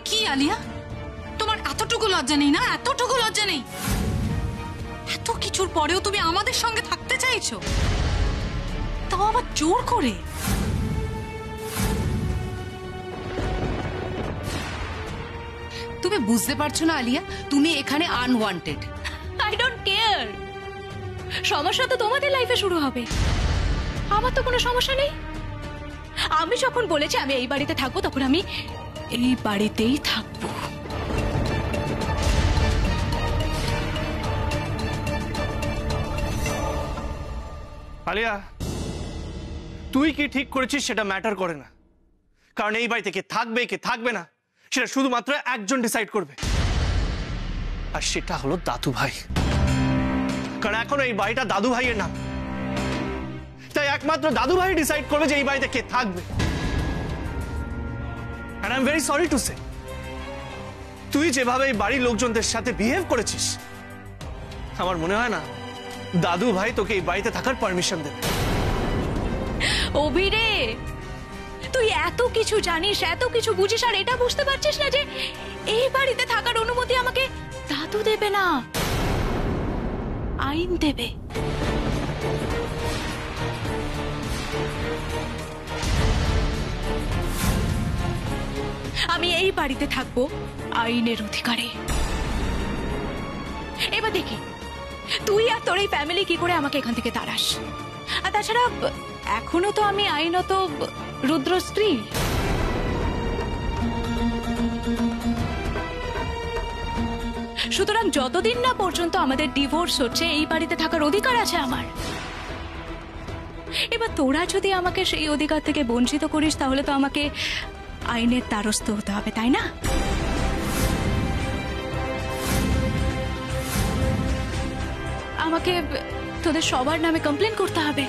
কি আলিয়া, তোমার এতটুকু লজ্জা নেই না? এতটুকু লজ্জা নেই? এত কিছুর পরেও তুমি আমাদের সঙ্গে থাকতে চাইছো, তাও আবার জোর করে। তুমি বুঝতে পারছো না আলিয়া, তুমি এখানে আনওয়ান্টেড। আই ডোন্ট কেয়ার, সমস্যা তো তোমাদের লাইফে শুরু হবে, আমার তো কোনো সমস্যা নেই। আমি যখন বলেছি আমি এই বাড়িতে থাকবো, তখন আমি এই বাড়িতেই থাকবো। আলিয়া, তুই কি ঠিক করেছিস সেটা ম্যাটার করে না, কারণ এই বাড়িতে কে থাকবে কে থাকবে না সেটা শুধুমাত্র একজন ডিসাইড করবে, আর সেটা হলো দাদু ভাই। কারণ এখন এই বাড়িটা দাদু ভাইয়ের নাম, তাই একমাত্র দাদু ভাই ডিসাইড করবে যে এই বাড়িতে কে থাকবে। And I'm very sorry to say, তুই যেভাবে এই বাড়ির লোকজনদের সাথে বিহেভ করেছিস, আমার মনে হয় না দাদু ভাই তোকে এই বাড়িতে থাকার পারমিশন দেবে। অভিরে, তুই এত কিছু জানিস, এত কিছু বুঝিস, আর এটা বুঝতে পারছিস না যে এই বাড়িতে থাকার অনুমতি আমাকে দাদু দেবে না, আইন দেবে। আমি এই বাড়িতে থাকবো আইনের অধিকারে। এবার দেখি তুই আর তোর এই ফ্যামিলি কি করে আমাকে এখান থেকে তাড়াস। আর তাছাড়া এখনো তো আমি আইনত রুদ্র স্ত্রী। সুতরাং যতদিন না পর্যন্ত আমাদের ডিভোর্স হচ্ছে, এই বাড়িতে থাকার অধিকার আছে আমার। এবার তোরা যদি আমাকে সেই অধিকার থেকে বঞ্চিত করিস, তাহলে তো আমাকে আইনের দ্বারস্থ হতে হবে, তাই না? আমাকে তোদের সবার নামে কমপ্লেন করতে হবে।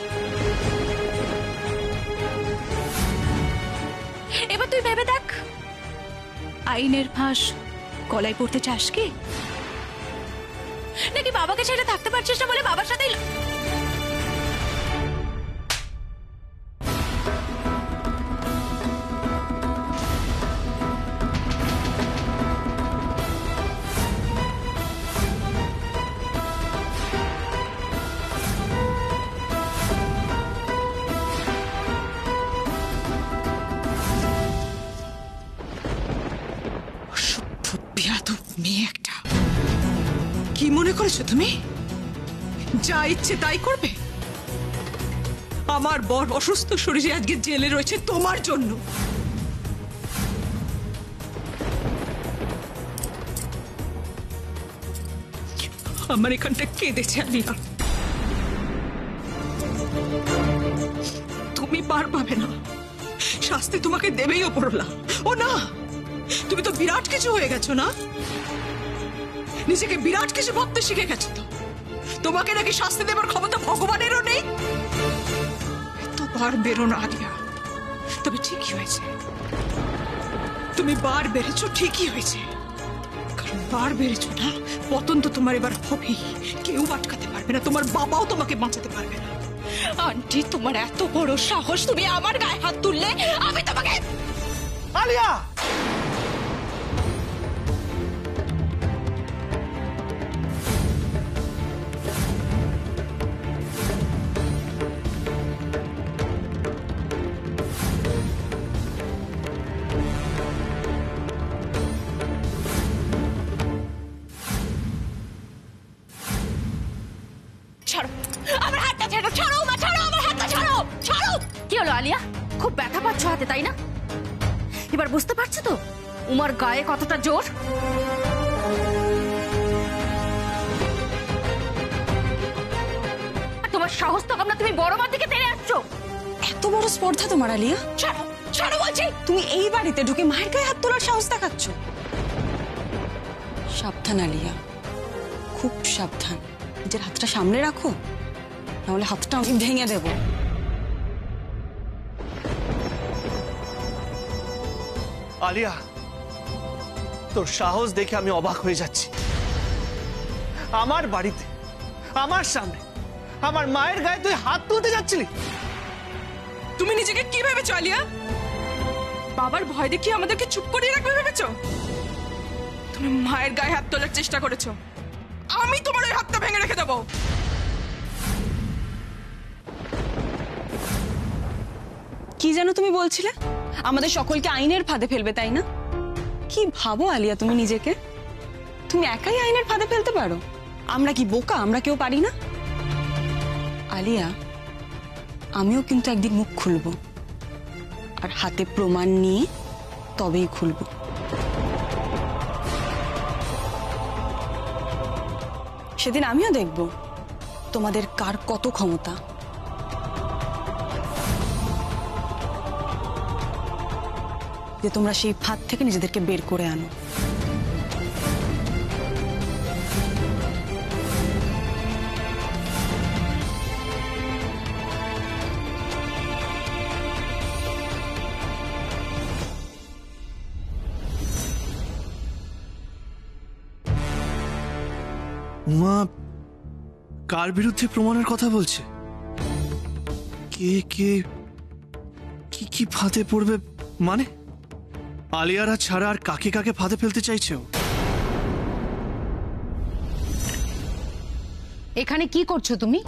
এবার তুই ভেবে দেখ, আইনের ফাঁস গলায় পড়তে চাস কি, নাকি বাবাকে ছেড়ে থাকতে পারছিস না বলে বাবার সাথেই? মেয়ে একটা, কি মনে করেছো তুমি যা ইচ্ছে তাই করবে? আমার বর অসুস্থ শরীরে আজকে জেলে রয়েছে তোমার জন্য। আমার এখানটা কেঁদেছে আলিয়া, তুমি পার পাবে না, শাস্তি তোমাকে দেবেই ওপরওয়ালা। ও না, তুমি তো বিরাট কিছু হয়ে গেছো না, নিজেকে বিরাট কিছু ভাবতে শিখে গেছো তো। তোমাকে নাকি শাস্তি দেবার ক্ষমতা ভগবানেরও নেই। তো বার বেরো না আলিয়া, তবে ঠিকই হয়েছে, তুমি বার বেড়েছো, ঠিকই হয়েছে। কারণ বার বেড়েছো না, পতন তো তোমার এবার হবেই, কেউ আটকাতে পারবে না, তোমার বাবাও তোমাকে বাঁচাতে পারবে না। আন্টি, তোমার এত বড় সাহস, তুমি আমার গায়ে হাত তুললে? আমি তোমাকে... আলিয়া, ছাড়ো আমার হাতটা, ছাড়ো, ছাড়ো মা, ছাড়ো আমার হাতটা, ছাড়ো, ছাড়ো। কি হলো আলিয়া, খুব ব্যথা পাচ্ছ হাতে তাই না? এবার বুঝতে পারছো তো উমার গায়ে কতটা জোর? তোমার সাহস তো কম না, তুমি বড় মার দিকে তেড়ে আসছো। এত বড় স্পর্ধা তোমার আলিয়া? ছাড়ো, ছাড়ো বলছি। তুমি এই বাড়িতে ঢুকে মায়ের গায়ে হাত তোলার সাহস দেখাচ্ছ? সাবধান আলিয়া, খুব সাবধান, নিজের হাতটা সামনে রাখো, নাহলে হাতটা আমি ভেঙে দেব। আলিয়া, তোর সাহস দেখে আমি অবাক হয়ে যাচ্ছি। আমার বাড়িতে, আমার সামনে, আমার মায়ের গায়ে তুই হাত তুলতে যাচ্ছিলি? তুমি নিজেকে কি ভেবেছো আলিয়া? বাবার ভয় দেখিয়ে আমাদেরকে চুপ করিয়ে রাখবে ভেবেছো? তুমি মায়ের গায়ে হাত তোলার চেষ্টা করেছো, আমি তোমার ওই হাতটা ভেঙে রেখে দেবো। কি যেন তুমি বলছিলে? আমাদের সকলকে আইনের ফাঁদে ফেলবে, তাই না? কি ভাবো আলিয়া তুমি নিজেকে? তুমি একাই আইনের ফাঁদে ফেলতে পারো? আমরা কি বোকা? আমরা কেউ পারি না? আলিয়া, আমিও কিন্তু একদিন মুখ খুলবো, আর হাতে প্রমাণ নিয়ে তবেই খুলবো। সেদিন আমিও দেখব তোমাদের কার কত ক্ষমতা। যে তোমরা সেই ফাঁদ থেকে নিজেদেরকে বের করে আনো। উমা কার বিরুদ্ধে প্রমাণের কথা বলছে? কে কে কি কি ফাঁদে পড়বে? মানে আলিয়ারা ছাড়া আর কাকে কাকে ফাঁদে ফেলতে চাইছে ও? এখানে কি করছো তুমি?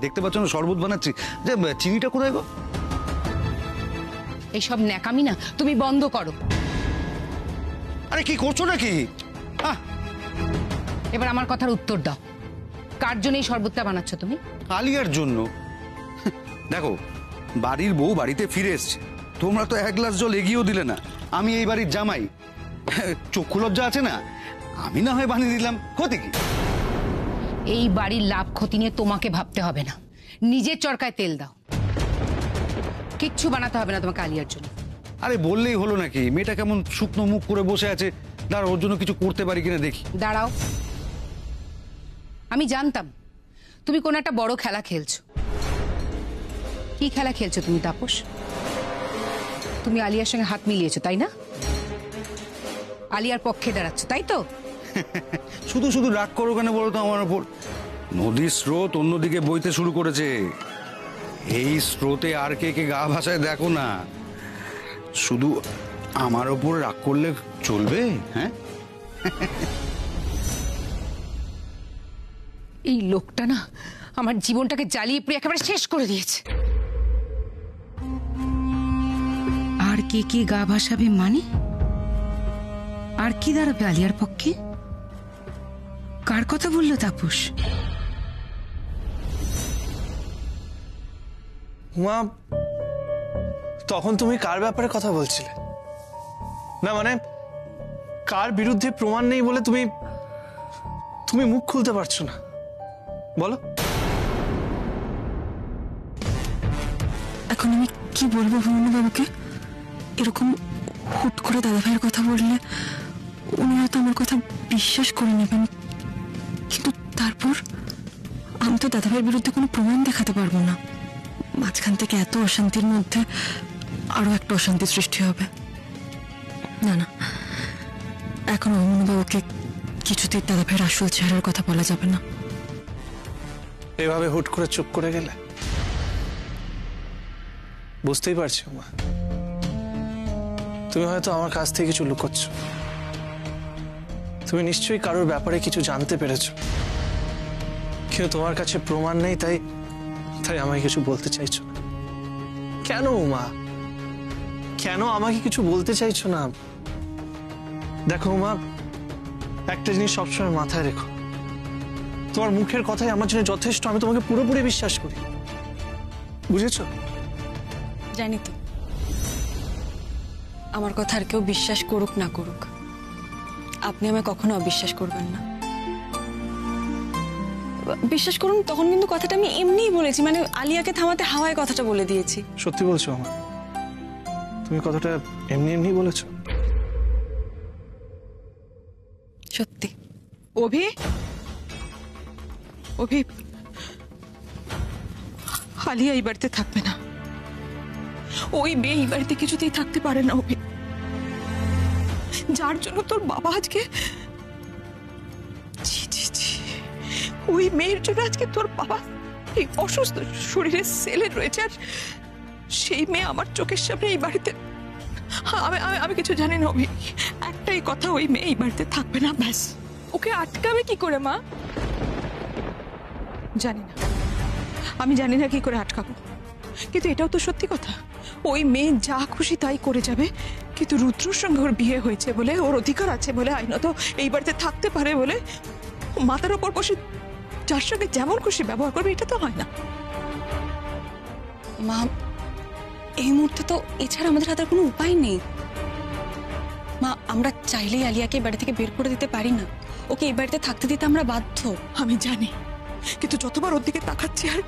দেখতে পাচ্ছ না শরবত বানাচ্ছি। যে চিনিটা কোথায় গো? এইসব ন্যাকামি না তুমি বন্ধ করো। আরে কি করছো নাকি? এবার আমার কথার উত্তর দাও, কার জন্য এই শরবতটা বানাচ্ছ তুমি? আলিয়ার জন্য। দেখো, বাড়ির বউ বাড়িতে ফিরে এসছে, তোমরা তো এক গ্লাস জল এগিয়েও দিলে না। আমি এই বাড়ির জামাই, চক্ষু লজ্জা আছে না? আমি না হয় বানিয়ে দিলাম, ক্ষতি কি? এই বাড়ির লাভ ক্ষতি নিয়ে তোমাকে ভাবতে হবে না, নিজের চরকায় তেল দাও। কিচ্ছু বানাতে হবে না তোমাকে আলিয়ার জন্য। আরে বললেই হলো নাকি? মেয়েটা কেমন শুকনো মুখ করে বসে আছে, দাঁড়া ওর জন্য কিছু করতে পারি কিনা দেখি। দাঁড়াও, আমি জানতাম তুমি কোন একটা বড় খেলা খেলছো। কি খেলা খেলছো তুমি তাপস? তুমি আলিয়ার সঙ্গে হাত মিলিয়েছো, তাই না? আলিয়ার পক্ষে দাঁড়াচ্ছ, তাই তো? শুধু শুধু রাগ করো কেন বলো তো আমার ওপর? নদীর স্রোত অন্যদিকে বইতে শুরু করেছে, এই স্রোতে আর কে কে গা ভাসায় দেখো না। শুধু আমার ওপর রাগ করলে চলবে? হ্যাঁ, এই লোকটা না আমার জীবনটাকে জ্বালিয়ে পুড়ে একেবারে শেষ করে দিয়েছে। আর কে কি গা ভাসাবে মানে? আর কি দাঁড়াবে আলিয়ার পক্ষে? কার কথা বললো তাপস? উমা তখন তুমি কার ব্যাপারে কথা বলছিলে? না মানে কার বিরুদ্ধে প্রমাণ নেই বলে তুমি তুমি মুখ খুলতে পারছো না? বলো। এখন আমি কি বলবো বাবুকে? এরকম হুট করে দাদা ভাইয়ের কথা বললে উনি হয়তো আমার কথা বিশ্বাস করে নেবেন, কিন্তু তারপর আমি তো দাদা ভাইয়ের বিরুদ্ধে কোনো প্রমাণ দেখাতে পারবো না। মাঝখান থেকে এত অশান্তির মধ্যে আরো একটা অশান্তি সৃষ্টি হবে। না না, এখন বাবুকে কিছুতেই দাদা ভাইয়ের আসল চেহারার কথা বলা যাবে না। এভাবে হুট করে চুপ করে গেলে বুঝতেই পারছি মা, তুমি হয়তো আমার কাছ থেকে কিছু লুকোচ্ছ। তুমি নিশ্চয়ই কারোর ব্যাপারে কিছু জানতে পেরেছো, কিন্তু তোমার কাছে প্রমাণ নেই, তাই তাই আমাকে কিছু বলতে চাইছো না। কেন মা, কেন আমাকে কিছু বলতে চাইছো না? দেখো মা, একটা জিনিস সবসময় মাথায় রেখো, তোমার মুখের কথাই আমার জন্য যথেষ্ট। আমি তোমাকে পুরোপুরি বিশ্বাস করি, বুঝেছো? জানি তো, আমার কথা আর কেউ বিশ্বাস করুক না করুক, আপনি আমায় কখনো অবিশ্বাস করবেন না। বিশ্বাস করুন, তখন কিন্তু কথাটা আমি এমনিই বলেছি, মানে আলিয়াকে থামাতে হাওয়ায় কথাটা বলে দিয়েছি। সত্যি বলছো আমার? তুমি কথাটা এমনি এমনি বলেছো? সত্যি। অভি, অভি, আলিয়া এই বাড়িতে থাকবে না। ওই মেয়ে এই বাড়িতে কিছুতেই থাকতে পারে না অভি। যার জন্য তোর বাবা আজকে, ছি ছি ছি, ওই মেয়ের জন্য আজকে তোর বাবা এই অসুস্থ শরীরে সেলে রয়েছে, আর সেই মেয়ে আমার চোখের সামনে এই বাড়িতে। আমি কিছু জানি না অভি, একটাই কথা, ওই মেয়ে এই বাড়িতে থাকবে না, ব্যাস। ওকে আটকাবে কি করে মা? জানি না, আমি জানি না কি করে আটকাবো, কিন্তু এটাও তো সত্যি কথা, ওই মেয়ে যা খুশি তাই করে যাবে। কিন্তু রুদ্রর সঙ্গে ওর বিয়ে হয়েছে বলে, ওর অধিকার আছে বলে, আইনত এই বাড়িতে থাকতে পারে বলে, মাথার ওপর বসে যার সঙ্গে যেমন খুশি ব্যবহার করবে, এটা তো হয় না। মা, এই মুহূর্তে তো এছাড়া আমাদের হাতে আর কোনো উপায় নেই। মা, আমরা চাইলেই আলিয়াকে এই বাড়ি থেকে বের করে দিতে পারি না। ওকে এই বাড়িতে থাকতে দিতে আমরা বাধ্য। আমি জানি, কিন্তু যতবার ওর দিকে তাকাচ্ছি আর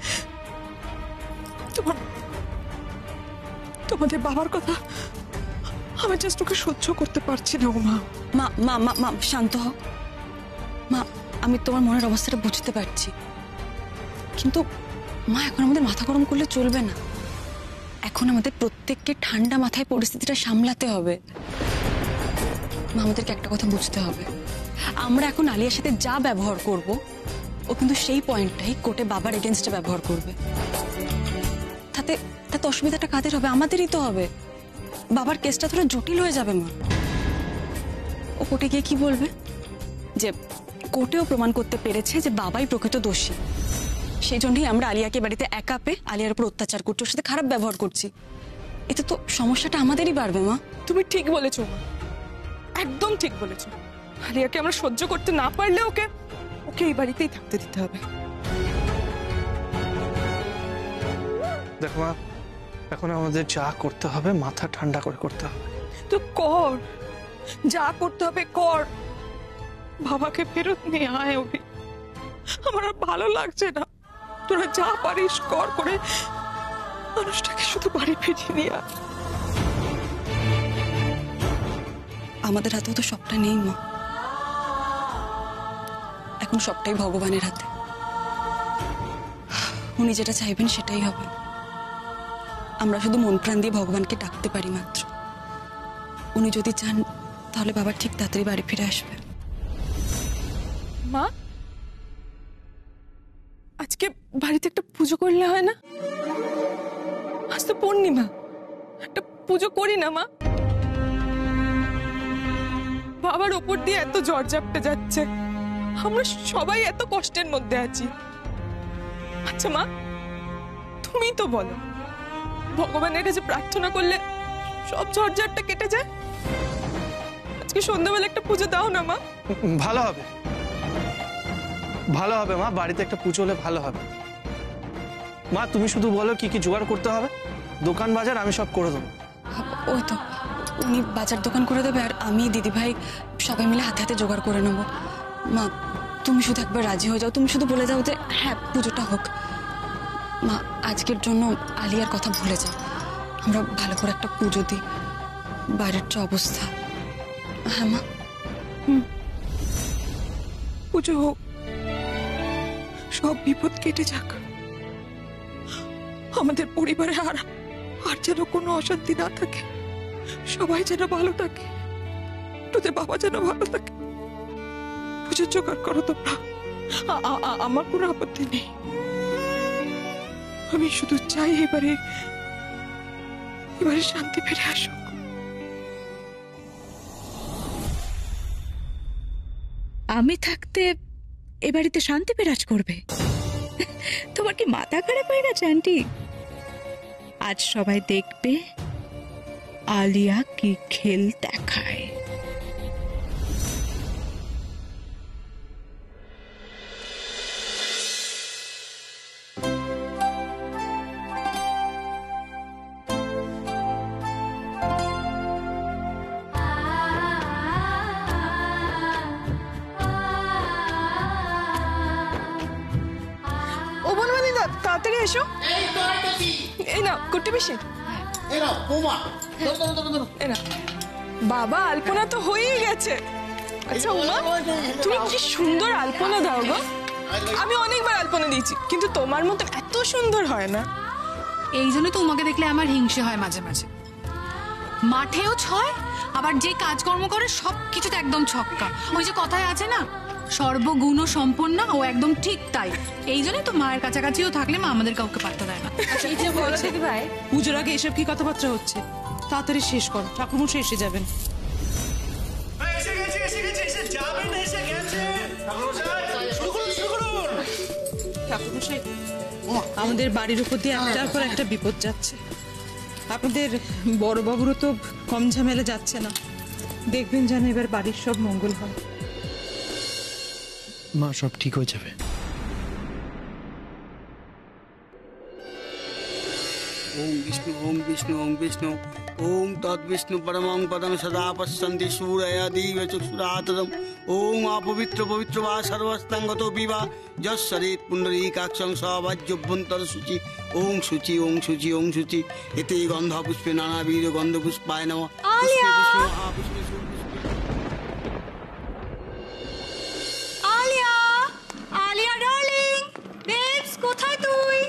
তোমাদের বাবার কথা, আমি জাস্ট ওকে সহ্য করতে পারছি না। ও মা, মা মা মা মা শান্ত হও। মা, আমি তোমার মনের অবস্থাটা বুঝতে পারছি, কিন্তু মা এখন আমাদের মাথা গরম করলে চলবে না। এখন আমাদের প্রত্যেককে ঠান্ডা মাথায় পরিস্থিতিটা সামলাতে হবে। মা, আমাদেরকে একটা কথা বুঝতে হবে, আমরা এখন আলিয়ার সাথে যা ব্যবহার করব, ও কিন্তু সেই পয়েন্টটাই কোর্টে বাবার এগেনস্টে ব্যবহার করবে। তাতে তাতে অসুবিধাটা কাদের হবে? আমাদেরই তো হবে। বাবার কেসটা থোড়া জটিল হয়ে যাবে। মা, ও কোর্টে গিয়ে কি বলবে? যে কোর্টেও প্রমাণ করতে পেরেছে যে বাবাই প্রকৃত দোষী, সেই জন্যই আমরা আলিয়াকে বাড়িতে একা পেয়ে আলিয়ার উপর অত্যাচার করছি, ওর সাথে খারাপ ব্যবহার করছি। এতে তো সমস্যাটা আমাদেরই বাড়বে। মা, তুমি ঠিক বলেছো মা, একদম ঠিক বলেছো। আলিয়াকে আমরা সহ্য করতে না পারলে ওকে এই বাড়িতেই থাকতে দিতে হবে। দেখো মা, এখন আমাদের যা করতে হবে মাথা ঠান্ডা করে করতে হবে। তো কর, যা করতে হবে কর, বাবাকে ফেরত নিয়ে আয়। অভি, আমার আর ভালো লাগছে না। তোরা যা পারিস কর, করে মানুষটাকে শুধু বাড়ি ফিরিয়ে নিয়ে আয়। আমাদের হাতেও তো সবটা নেই মা, এখন সবটাই ভগবানের হাতে। উনি যেটা চাইবেন সেটাই হবে। আমরা শুধু মন প্রাণ দিয়ে ভগবানকে ডাকতে পারি মাত্র। উনি যদি চান তাহলে বাবা ঠিক তাড়াতাড়ি বাড়ি ফিরে আসবে। মা, আজকে বাড়িতে একটা পুজো করলে হয় না? আজ তো পূর্ণিমা, একটা পুজো করি না মা? বাবার ওপর দিয়ে এত ঝড় ঝাপটে যাচ্ছে, আমরা সবাই এত কষ্টের মধ্যে আছি। আচ্ছা মা, তুমি তো বলো, ভগবানের কাছে প্রার্থনা করলে সব ঝড়ঝাপটা কেটে যায়? আজকে সন্ধ্যাবেলা একটা পুজো দাও না মা। ভালো হবে, ভালো হবে মা, বাড়িতে একটা পুজো হলে ভালো হবে। মা, তুমি শুধু বলো কি কি জোগাড় করতে হবে, দোকান বাজার আমি সব করে দেবো। ওই তো উনি বাজার দোকান করে দেবে, আর আমি দিদি ভাই সবাই মিলে হাতে হাতে জোগাড় করে নেবো। মা, তুমি শুধু একবার রাজি হয়ে যাও, তুমি শুধু বলে যাও যে হ্যাঁ পুজোটা হোক। মা, আজকের জন্য আলিয়ার কথা ভুলে যাও, আমরা ভালো করে একটা পুজো দিই। বাইরের যে অবস্থা। হ্যাঁ মা, পুজো হোক, সব বিপদ কেটে যাক, আমাদের পরিবারে আর যেন কোনো অশান্তি না থাকে, সবাই যেন ভালো থাকে, তোদের বাবা যেন ভালো থাকে। পুজোর জোগাড় করো তোমরা, আমার কোনো আপত্তি নেই। আমি শুধু চাই এবারে শান্তি ফিরে আসুক। আমি থাকতে এ বাড়িতে শান্তি বিরাজ করবে? তোমার কি মাথা খারাপ হয়ে গেছে আন্টি? আজ সবাই দেখবে আলিয়া কি খেল দেখায়। তাড়াতাড়ি এসো। এই না কুট্টি পিসি, বাবা আলপনা তো হয়েই গেছে। আচ্ছা উমা, তুমি কি সুন্দর আলপনা দাও গো। আমি অনেকবার আলপনা দিয়েছি, কিন্তু তোমার মতো এত সুন্দর হয় না। এই জন্য তো উমাকে দেখলে আমার হিংসে হয় মাঝে মাঝে। মাঠেও ছয়, আবার যে কাজকর্ম করে সব কিছুতে একদম ছক্কা। ওই যে কথায় আছে না, সর্বগুণ সম্পন্ন, ও একদম ঠিক তাই। এই জন্যই তো মায়ের কাছাকাছিও থাকলে মা আমাদের কাউকে পাত্তা দেয় না। পুজোর আগে এসব কি কথাবার্তা হচ্ছে? তাড়াতাড়ি শেষ করো, ঠাকুরমশাই এসে যাবেন। যাবেন, এসে গেছেন। শুরু করুন, শুরু করুন। ঠাকুরমশাই, আমাদের বাড়ির উপর দিয়ে একটার পর একটা বিপদ যাচ্ছে। আপনাদের বড়বাবুরও তো কম ঝামেলা যাচ্ছে না। দেখবেন যেন এবার বাড়ির সব মঙ্গল হয়। মা, সব ঠিক হয়ে যাবে। ओम विष्णु ओम विष्णु ओम विष्णु ओम तद्विष्णु परमं पदं सदा पश्यन्ति सूरयादिव चक्षुरातदम् ओम अपवित्र पवित्र वा सर्वस्तांगतो विवा यस्सरेत् पुण्डरीकाक्षं सवाज्यभ्यन्तर शुचि ओम शुचि ओम शुचि ओम शुचि एते गन्धपुष्पे नानाविध गन्धपुष्पाय नमः। पुष्पे पुष्पे महापुष्पे আলিয়া, আলিয়া ডার্লিং, বেবস কোথায় তুই?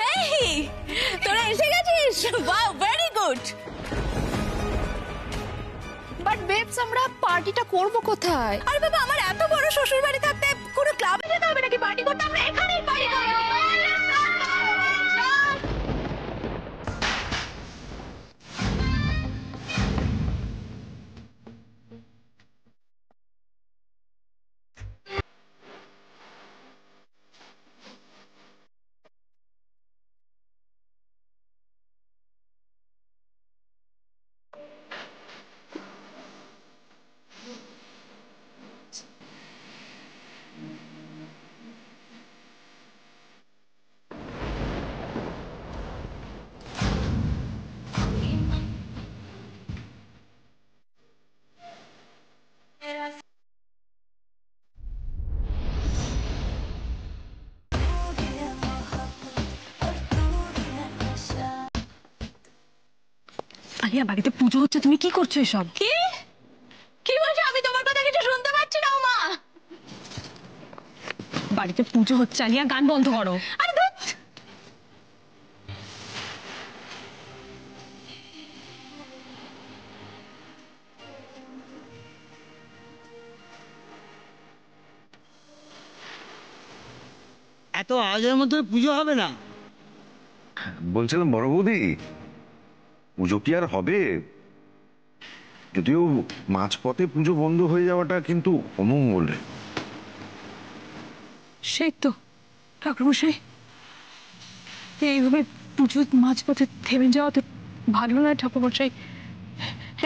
হেই, তোরা এসে গেছিস? Wow, very good. But babes, আমরা পার্টিটা করব কোথায়? আরে বাবা, আমার এত বড় শ্বশুর বাড়ি থাকতে কোনো ক্লাবে যেতে হবে নাকি পার্টি করতে? আমরা এখানেই পার্টি করব। আলিয়া, বাড়িতে পুজো হচ্ছে, তুমি কি করছো এসব? কি কি বলছো? আমি তোমার কথা কিছু শুনতে পাচ্ছি না মা। বাড়িতে পুজো হচ্ছে আলিয়া, গান বন্ধ করো। আরে ধুৎ। এত আজের মধ্যে পুজো হবে না? বলছিলাম বড় বৌদি, পুজো কি আর হবে? যদিও মাঝপথে পুজো বন্ধ হয়ে যাওয়াটা কিন্তু অমঙ্গল। সেই তো ঠাকুরমশাই, এইভাবে পুজো মাঝপথে থেমে যাওয়া তো ভালো নয় ঠাকুরমশাই।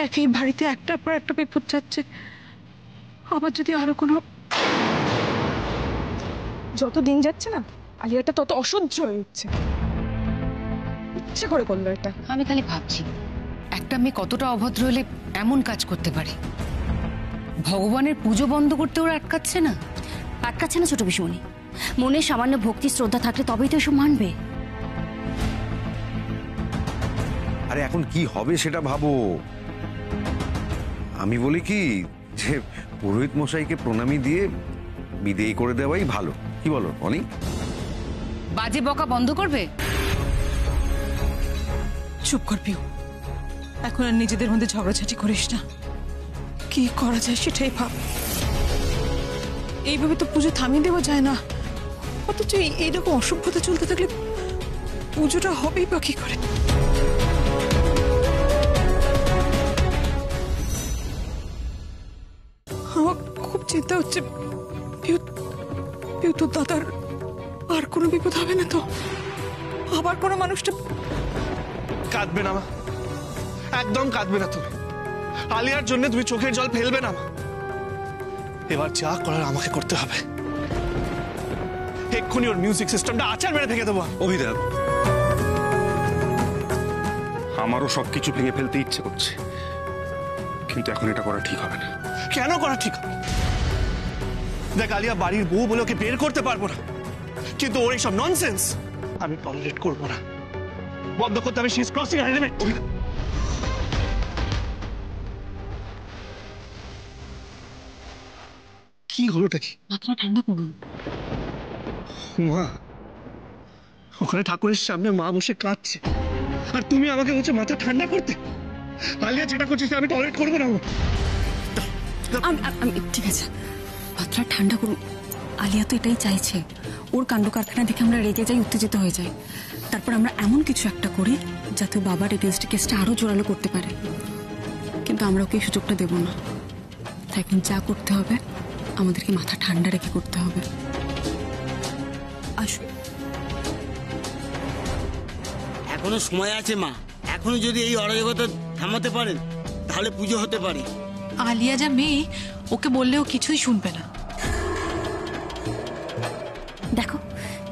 একই বাড়িতে একটার পর একটা বিপদ যাচ্ছে, আবার যদি আরো কোনো, যত দিন যাচ্ছে না আলিয়াটা তত অসহ্য হয়ে উঠছে। ইচ্ছে করে করলো এটা। আমি খালি ভাবছি, একটা মেয়ে কতটা অভদ্র হলে এমন কাজ করতে পারে। ভগবানের পুজো বন্ধ করতে ওরা আটকাচ্ছে না। আটকাচ্ছে না ছোট পিসমণি, মনে সামান্য ভক্তি শ্রদ্ধা থাকলে তবেই তো এসব মানবে। আরে এখন কি হবে সেটা ভাবো। আমি বলি কি, যে পুরোহিত মশাইকে প্রণামী দিয়ে বিদেয় করে দেওয়াই ভালো। কি বলো অনি? বাজে বকা বন্ধ করবে? চুপ কর পিউ, এখন আর নিজেদের মধ্যে ঝগড়াঝাটি করিস না। কি করা যায় সেটাই ভাব। এইভাবে তো পুজো থামিয়ে দেওয়া যায় না, অথচ এইরকম অসভ্যতা চলতে থাকলে পুজোটা হবেই বা কি করে? আমার খুব চিন্তা হচ্ছে পিউ, পিউ তোর দাদার আর কোনো বিপদ হবে না তো? আবার কোনো মানুষটা কাঁদবে না মা, একদম কাঁদবে না তুমি। আলিয়ার জন্য তুমি চোখের জল ফেলবে না মা। এবার যা করার আমাকে করতে হবে। এক্ষুনি ওর মিউজিক সিস্টেমটা আচার মেরে ভেঙে দেবো। অভিদেব, আমারও সবকিছু ভেঙে ফেলতে ইচ্ছে করছে, কিন্তু এখন এটা করা ঠিক হবে না। কেন করা ঠিক হবে? দেখ, আলিয়া বাড়ির বউ বলে ওকে বের করতে পারবো না, কিন্তু ওর এইসব ননসেন্স আমি টলারেট করবো না। বন্ধ করতে হবে। She is crossing her limit. কি হলোটা কি? মাথা ঠান্ডা করুন। মা, ওখানে ঠাকুরের সামনে মা বসে কাঁদছে, আর তুমি আমাকে বলছো মাথা ঠান্ডা করতে। আলিয়া যেটা করছিস আমি টলারেট করবো না। ঠিক আছে, মাত্রা ঠান্ডা করুন। আলিয়া তো এটাই চাইছে, ওর কাণ্ড কারখানা দেখে আমরা রেগে যাই, উত্তেজিত হয়ে যাই। তারপর আমরা এমন কিছু একটা করি যাতে ও বাবার এগেনস্টে কেসটা আরো জোরালো করতে পারে, কিন্তু আমরা ওকে এই সুযোগটা দেব না। তাই এখন যা করতে হবে আমাদেরকে মাথা ঠান্ডা রেখে করতে হবে। আসুন। এখনো সময় আছে মা, এখনো যদি এই অরাজকতা থামাতে পারেন তাহলে পুজো হতে পারে। আলিয়া যা মেয়ে, ওকে বললেও কিছুই শুনবে না। দেখো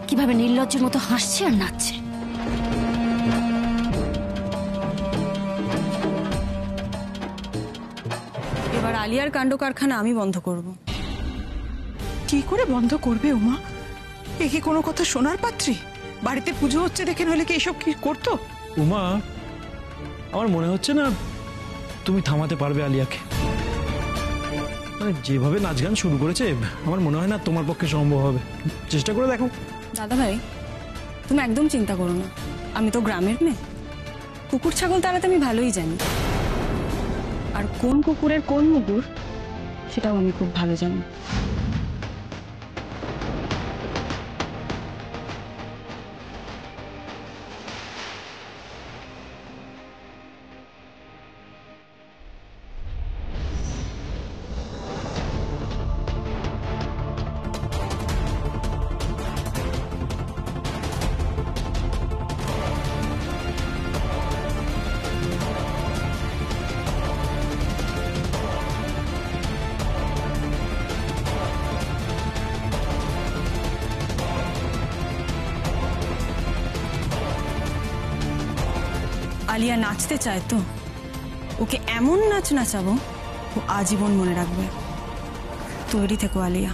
কিভাবে নির্লজ্জের মতো হাসছে আর নাচছে। এবার আলিয়ার কাণ্ড কারখানা আমি বন্ধ করব। কি করে বন্ধ করবে ওমা? এ কি কোনো কথা শোনার পাত্রী? বাড়িতে পুজো হচ্ছে দেখে, নইলে কি এসব কি করতো? উমা, আমার মনে হচ্ছে না তুমি থামাতে পারবে আলিয়াকে। মানে যেভাবে নাচ গান শুরু করেছে, আমার মনে হয় না তোমার পক্ষে সম্ভব হবে। চেষ্টা করে দেখো। দাদা ভাই, তুমি একদম চিন্তা করো না, আমি তো গ্রামের মেয়ে, কুকুর ছাগল তাড়াতে আমি ভালোই জানি। আর কোন কুকুরের কোন মুগুর সেটাও আমি খুব ভালো জানি। আলিয়া নাচতে চায় তো, ওকে এমন নাচ নাচাবো ও আজীবন মনে রাখবে। তৈরি থেকো আলিয়া।